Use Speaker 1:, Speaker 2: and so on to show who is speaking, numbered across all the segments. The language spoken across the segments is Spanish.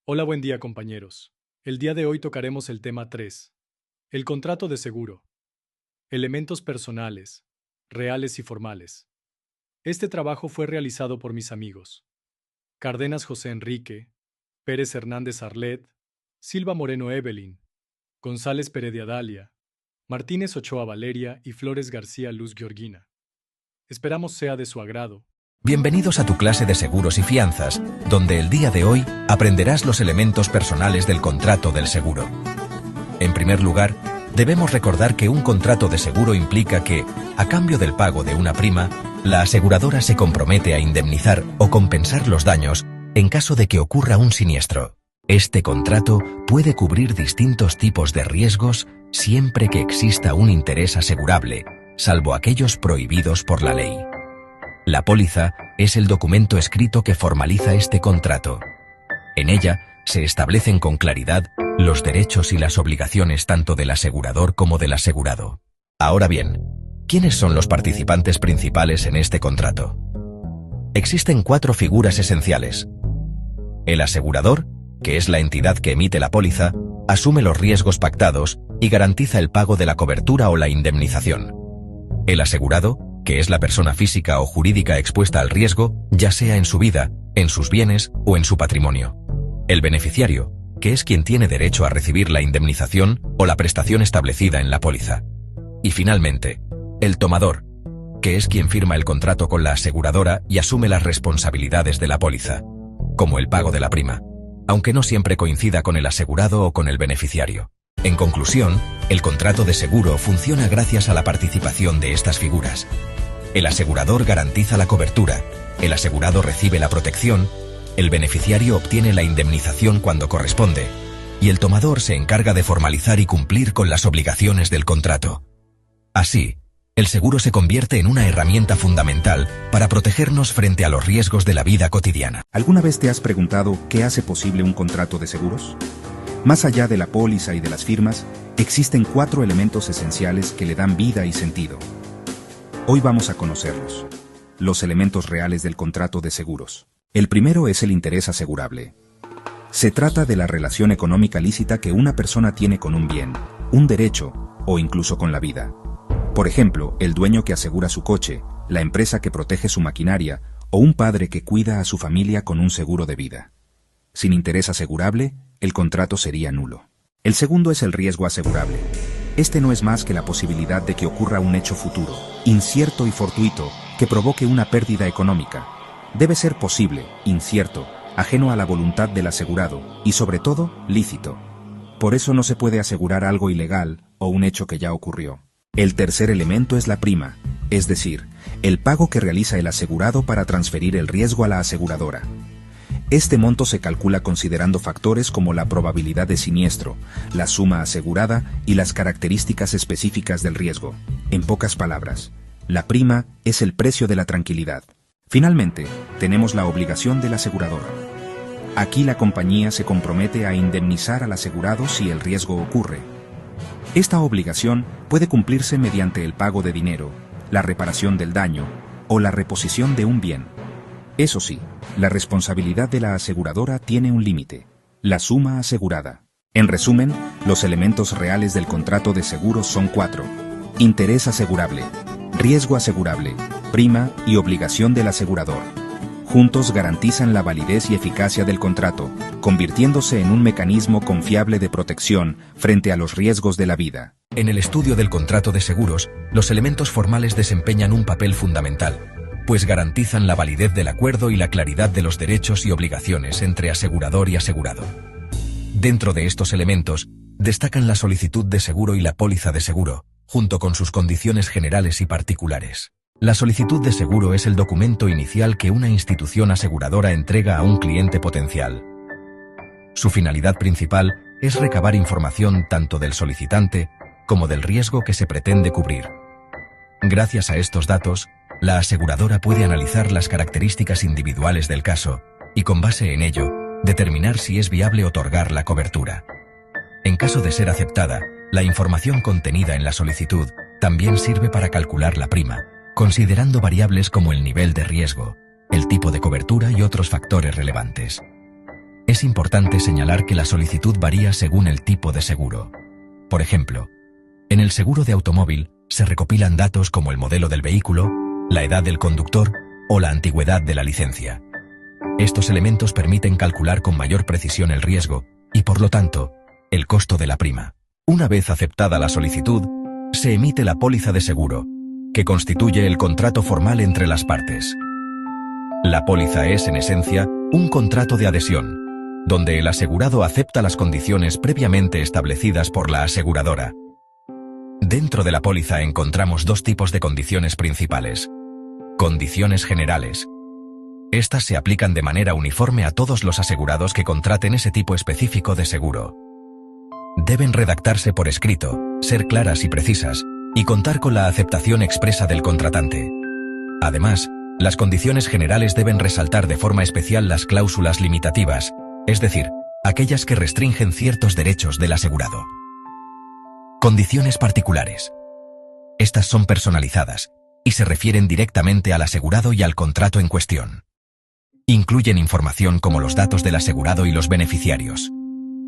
Speaker 1: Hola, buen día compañeros. El día de hoy tocaremos el tema 3, el contrato de seguro. Elementos personales, reales y formales. Este trabajo fue realizado por mis amigos Cárdenas José Enrique, Pérez Hernández Arlet, Silva Moreno Evelyn, González Peredia Dalia, Martínez Ochoa Valeria y Flores García Luz Georgina. Esperamos sea de su agrado.
Speaker 2: Bienvenidos a tu clase de seguros y fianzas, donde el día de hoy aprenderás los elementos personales del contrato del seguro. En primer lugar, debemos recordar que un contrato de seguro implica que, a cambio del pago de una prima, la aseguradora se compromete a indemnizar o compensar los daños en caso de que ocurra un siniestro. Este contrato puede cubrir distintos tipos de riesgos siempre que exista un interés asegurable, salvo aquellos prohibidos por la ley. La póliza es el documento escrito que formaliza este contrato. En ella se establecen con claridad los derechos y las obligaciones tanto del asegurador como del asegurado. Ahora bien, ¿quiénes son los participantes principales en este contrato? Existen 4 figuras esenciales. El asegurador, que es la entidad que emite la póliza, asume los riesgos pactados y garantiza el pago de la cobertura o la indemnización. El asegurado, que es la persona física o jurídica expuesta al riesgo, ya sea en su vida, en sus bienes o en su patrimonio. El beneficiario, que es quien tiene derecho a recibir la indemnización o la prestación establecida en la póliza. Y finalmente, el tomador, que es quien firma el contrato con la aseguradora y asume las responsabilidades de la póliza, como el pago de la prima, aunque no siempre coincida con el asegurado o con el beneficiario. En conclusión, el contrato de seguro funciona gracias a la participación de estas figuras. El asegurador garantiza la cobertura, el asegurado recibe la protección, el beneficiario obtiene la indemnización cuando corresponde, y el tomador se encarga de formalizar y cumplir con las obligaciones del contrato. Así, el seguro se convierte en una herramienta fundamental para protegernos frente a los riesgos de la vida cotidiana.
Speaker 3: ¿Alguna vez te has preguntado qué hace posible un contrato de seguros? Más allá de la póliza y de las firmas, existen 4 elementos esenciales que le dan vida y sentido. Hoy vamos a conocerlos. Los elementos reales del contrato de seguros. El primero es el interés asegurable. Se trata de la relación económica lícita que una persona tiene con un bien, un derecho o incluso con la vida. Por ejemplo, el dueño que asegura su coche, la empresa que protege su maquinaria o un padre que cuida a su familia con un seguro de vida. Sin interés asegurable, el contrato sería nulo. El segundo es el riesgo asegurable. Este no es más que la posibilidad de que ocurra un hecho futuro, incierto y fortuito, que provoque una pérdida económica. Debe ser posible, incierto, ajeno a la voluntad del asegurado y, sobre todo, lícito. Por eso no se puede asegurar algo ilegal o un hecho que ya ocurrió. El tercer elemento es la prima, es decir, el pago que realiza el asegurado para transferir el riesgo a la aseguradora. Este monto se calcula considerando factores como la probabilidad de siniestro, la suma asegurada y las características específicas del riesgo. En pocas palabras, la prima es el precio de la tranquilidad. Finalmente, tenemos la obligación del asegurador. Aquí la compañía se compromete a indemnizar al asegurado si el riesgo ocurre. Esta obligación puede cumplirse mediante el pago de dinero, la reparación del daño o la reposición de un bien. Eso sí, la responsabilidad de la aseguradora tiene un límite: la suma asegurada. En resumen, los elementos reales del contrato de seguros son 4. Interés asegurable, riesgo asegurable, prima y obligación del asegurador. Juntos garantizan la validez y eficacia del contrato, convirtiéndose en un mecanismo confiable de protección frente a los riesgos de la vida.
Speaker 2: En el estudio del contrato de seguros, los elementos formales desempeñan un papel fundamental, pues garantizan la validez del acuerdo y la claridad de los derechos y obligaciones entre asegurador y asegurado. Dentro de estos elementos, destacan la solicitud de seguro y la póliza de seguro, junto con sus condiciones generales y particulares. La solicitud de seguro es el documento inicial que una institución aseguradora entrega a un cliente potencial. Su finalidad principal es recabar información tanto del solicitante como del riesgo que se pretende cubrir. Gracias a estos datos, la aseguradora puede analizar las características individuales del caso y, con base en ello, determinar si es viable otorgar la cobertura. En caso de ser aceptada, la información contenida en la solicitud también sirve para calcular la prima, considerando variables como el nivel de riesgo, el tipo de cobertura y otros factores relevantes. Es importante señalar que la solicitud varía según el tipo de seguro. Por ejemplo, en el seguro de automóvil se recopilan datos como el modelo del vehículo, la edad del conductor o la antigüedad de la licencia. Estos elementos permiten calcular con mayor precisión el riesgo y, por lo tanto, el costo de la prima. Una vez aceptada la solicitud, se emite la póliza de seguro, que constituye el contrato formal entre las partes. La póliza es, en esencia, un contrato de adhesión, donde el asegurado acepta las condiciones previamente establecidas por la aseguradora. Dentro de la póliza encontramos dos tipos de condiciones principales. Condiciones generales. Estas se aplican de manera uniforme a todos los asegurados que contraten ese tipo específico de seguro. Deben redactarse por escrito, ser claras y precisas, y contar con la aceptación expresa del contratante. Además, las condiciones generales deben resaltar de forma especial las cláusulas limitativas, es decir, aquellas que restringen ciertos derechos del asegurado. Condiciones particulares. Estas son personalizadas y se refieren directamente al asegurado y al contrato en cuestión. Incluyen información como los datos del asegurado y los beneficiarios,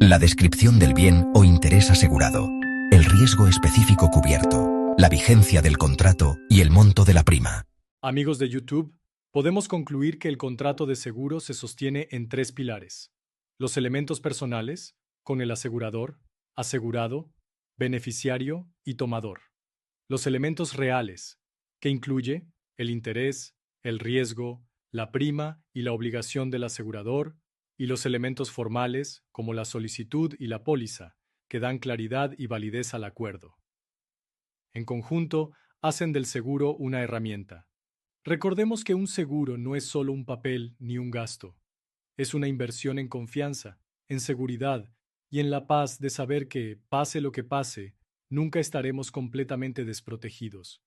Speaker 2: la descripción del bien o interés asegurado, el riesgo específico cubierto, la vigencia del contrato y el monto de la prima.
Speaker 1: Amigos de YouTube, podemos concluir que el contrato de seguro se sostiene en tres pilares: los elementos personales, con el asegurador, asegurado, beneficiario y tomador; los elementos reales, que incluye el interés, el riesgo, la prima y la obligación del asegurador; y los elementos formales, como la solicitud y la póliza, que dan claridad y validez al acuerdo. En conjunto, hacen del seguro una herramienta. Recordemos que un seguro no es solo un papel ni un gasto. Es una inversión en confianza, en seguridad y en la paz de saber que, pase lo que pase, nunca estaremos completamente desprotegidos.